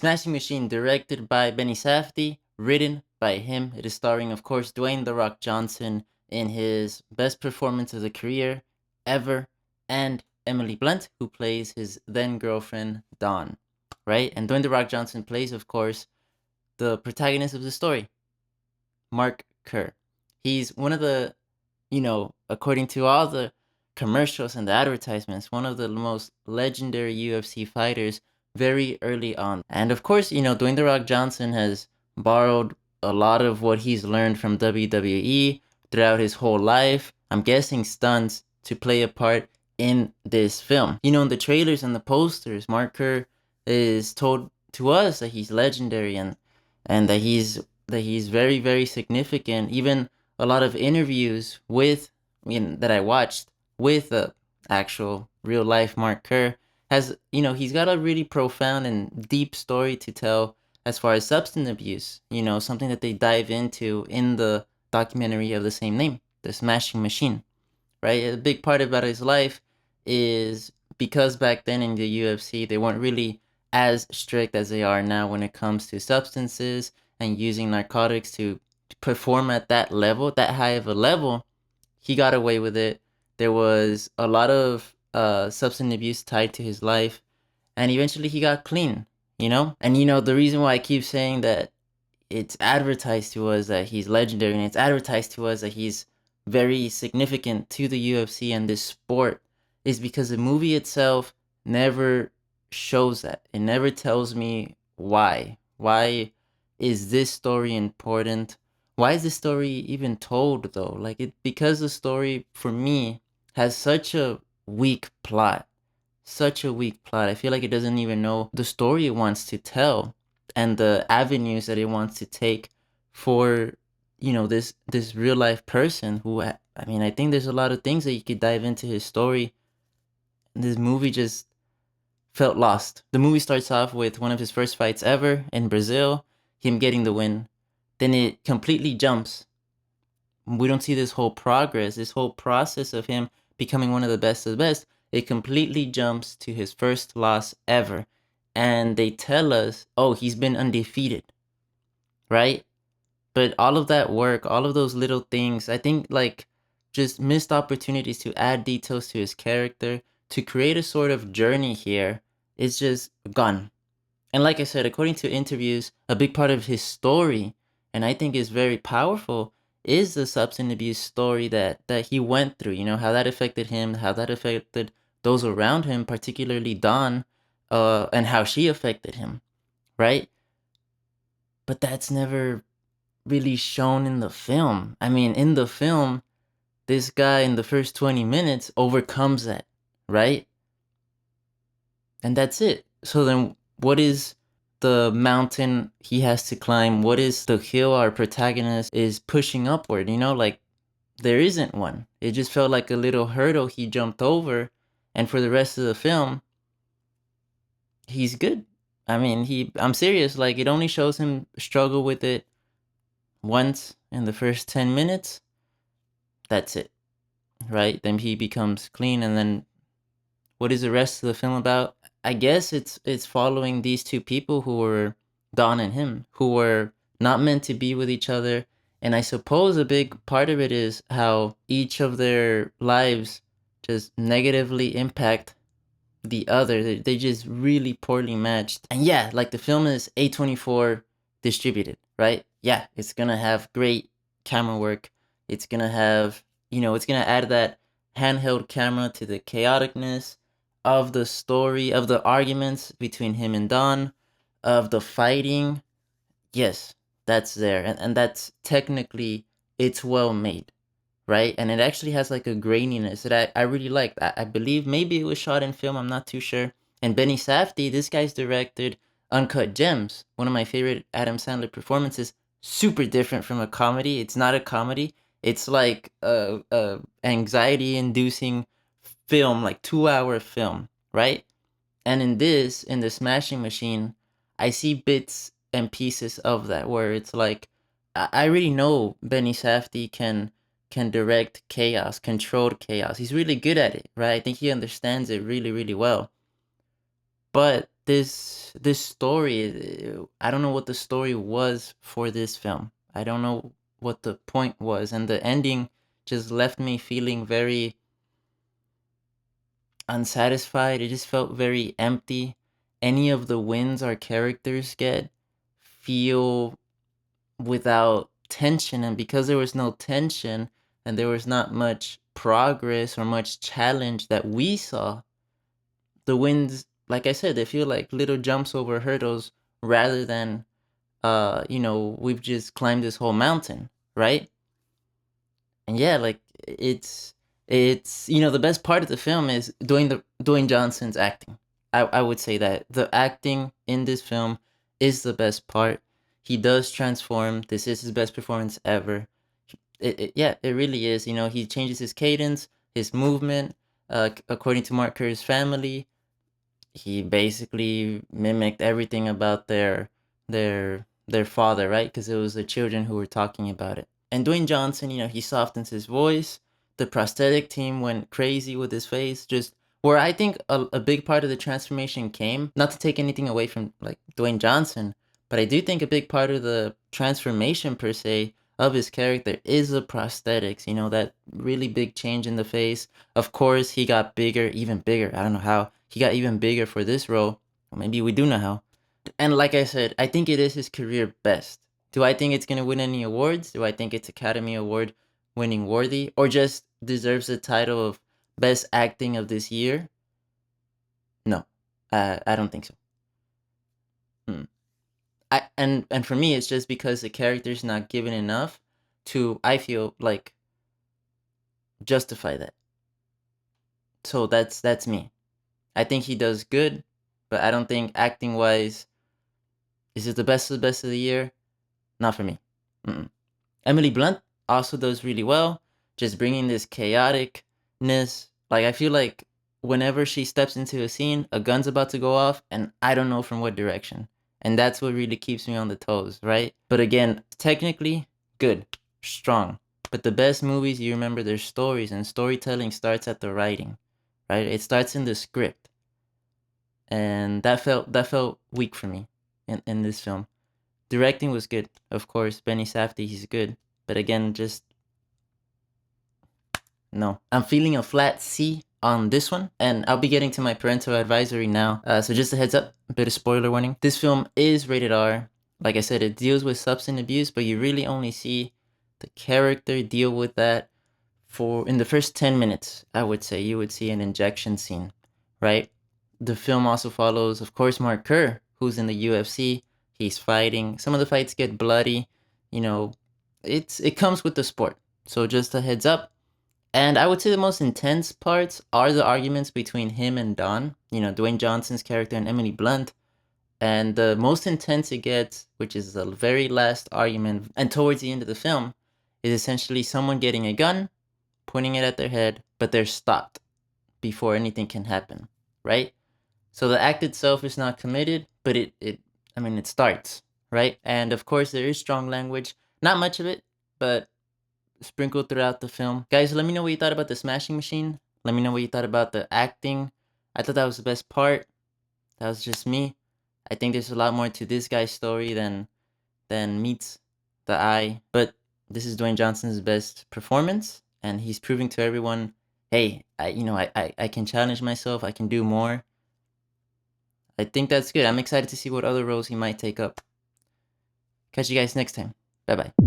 Smashing Machine, directed by Benny Safdie, written by him. It is starring, of course, Dwayne "The Rock" Johnson in his best performance of the career ever, and Emily Blunt, who plays his then girlfriend, Dawn. Right? And Dwayne "The Rock" Johnson plays, of course, the protagonist of the story, Mark Kerr. He's one of the, according to all the commercials and the advertisements, one of the most legendary UFC fighters very early on. And of course, Dwayne The Rock Johnson has borrowed a lot of what he's learned from WWE throughout his whole life. I'm guessing stunts to play a part in this film. In the trailers and the posters, Mark Kerr is told to us that he's legendary and that he's very, very significant. Even a lot of interviews with that I watched with the actual real life Mark Kerr has, he's got a really profound and deep story to tell as far as substance abuse, something that they dive into in the documentary of the same name, The Smashing Machine, right? A big part about his life is because back then in the UFC, they weren't really as strict as they are now when it comes to substances and using narcotics to perform at that level, that high of a level. He got away with it. There was a lot of substance abuse tied to his life, and eventually he got clean, And the reason why I keep saying that it's advertised to us that he's legendary and it's advertised to us that he's very significant to the UFC and this sport is because the movie itself never shows that. It never tells me why. Why is this story important? Why is this story even told though? Because the story for me has such a weak plot. Such a weak plot. I feel like it doesn't even know the story it wants to tell and the avenues that it wants to take for this real life person who I think there's a lot of things that you could dive into his story. This movie just felt lost. The movie starts off with one of his first fights ever in Brazil, him getting the win. Then it completely jumps. We don't see this whole progress, this whole process of him becoming one of the best of the best. It completely jumps to his first loss ever. And they tell us, oh, he's been undefeated, right? But all of that work, all of those little things, I think just missed opportunities to add details to his character, to create a sort of journey here is just gone. And like I said, according to interviews, a big part of his story, and I think is very powerful, is the substance abuse story that he went through. How that affected him, how that affected those around him, particularly Dawn, and how she affected him, right? But that's never really shown in the film. I mean, in the film, this guy in the first 20 minutes overcomes that, right? And that's it. So then what is the mountain he has to climb? What is the hill our protagonist is pushing upward? There isn't one. It just felt like a little hurdle he jumped over. And for the rest of the film, he's good. I'm serious. It only shows him struggle with it once in the first 10 minutes. That's it. Right? Then he becomes clean. And then what is the rest of the film about? I guess it's following these two people who were Don and him, who were not meant to be with each other. And I suppose a big part of it is how each of their lives just negatively impact the other. They just really poorly matched. And yeah, the film is A24 distributed, right? Yeah, it's gonna have great camera work. It's gonna have, it's gonna add that handheld camera to the chaoticness of the story, of the arguments between him and Don, of the fighting. Yes, that's there. And that's technically, it's well made, right? And it actually has a graininess that I really liked. I believe maybe it was shot in film, I'm not too sure. And Benny Safdie, this guy's directed Uncut Gems, one of my favorite Adam Sandler performances. Super different from a comedy. It's not a comedy. It's like a anxiety inducing film, 2 hour film, right? And in the Smashing Machine, I see bits and pieces of that where it's I already know Benny Safdie can direct chaos, controlled chaos. He's really good at it, right? I think he understands it really, really well. But this story, I don't know what the story was for this film. I don't know what the point was, and the ending just left me feeling very unsatisfied. It just felt very empty. Any of the wins our characters get feel without tension, and because there was no tension and there was not much progress or much challenge that we saw, the wins, like I said, they feel like little jumps over hurdles rather than we've just climbed this whole mountain, right? And yeah, like it's the best part of the film is Dwayne Johnson's acting. I would say that the acting in this film is the best part. He does transform. This is his best performance ever. Yeah, it really is. He changes his cadence, his movement, according to Mark Kerr's family. He basically mimicked everything about their father, right? Because it was the children who were talking about it. And Dwayne Johnson, he softens his voice. The prosthetic team went crazy with his face. Just where I think a big part of the transformation came, not to take anything away from like Dwayne Johnson, but I do think a big part of the transformation per se of his character is the prosthetics. That really big change in the face. Of course, he got bigger, even bigger. I don't know how he got even bigger for this role. Or maybe we do know how. And like I said, I think it is his career best. Do I think it's going to win any awards? Do I think it's Academy Award winning worthy, or just deserves the title of best acting of this year? No, I don't think so. Mm. And for me, it's just because the character's not given enough to, I feel like, justify that. So that's me. I think he does good, but I don't think acting wise, is it the best of the year? Not for me. Mm-mm. Emily Blunt also does really well, just bringing this chaoticness. Like, I feel like whenever she steps into a scene, a gun's about to go off, and I don't know from what direction. And that's what really keeps me on the toes, right? But again, technically, good, strong. But the best movies, you remember their stories, and storytelling starts at the writing, right? It starts in the script. And that felt weak for me in this film. Directing was good, of course. Benny Safdie, he's good. But again, just no. I'm feeling a flat C on this one, and I'll be getting to my parental advisory now. So just a heads up, a bit of spoiler warning. This film is rated R. Like I said, it deals with substance abuse, but you really only see the character deal with that for in the first 10 minutes. I would say you would see an injection scene, right? The film also follows, of course, Mark Kerr, who's in the UFC. He's fighting. Some of the fights get bloody. You know, it comes with the sport. So just a heads up. And I would say the most intense parts are the arguments between him and Don, Dwayne Johnson's character and Emily Blunt. And the most intense it gets, which is the very last argument, and towards the end of the film, is essentially someone getting a gun, pointing it at their head, but they're stopped before anything can happen, right? So the act itself is not committed, but it starts, right? And of course, there is strong language, not much of it, but sprinkled throughout the film. Guys, let me know what you thought about the smashing machine. Let me know what you thought about the acting. I thought that was the best part. That was just me. I think there's a lot more to this guy's story than meets the eye. But this is Dwayne Johnson's best performance, and he's proving to everyone, hey, I can challenge myself. I can do more. I think that's good. I'm excited to see what other roles he might take up. Catch you guys next time. Bye bye.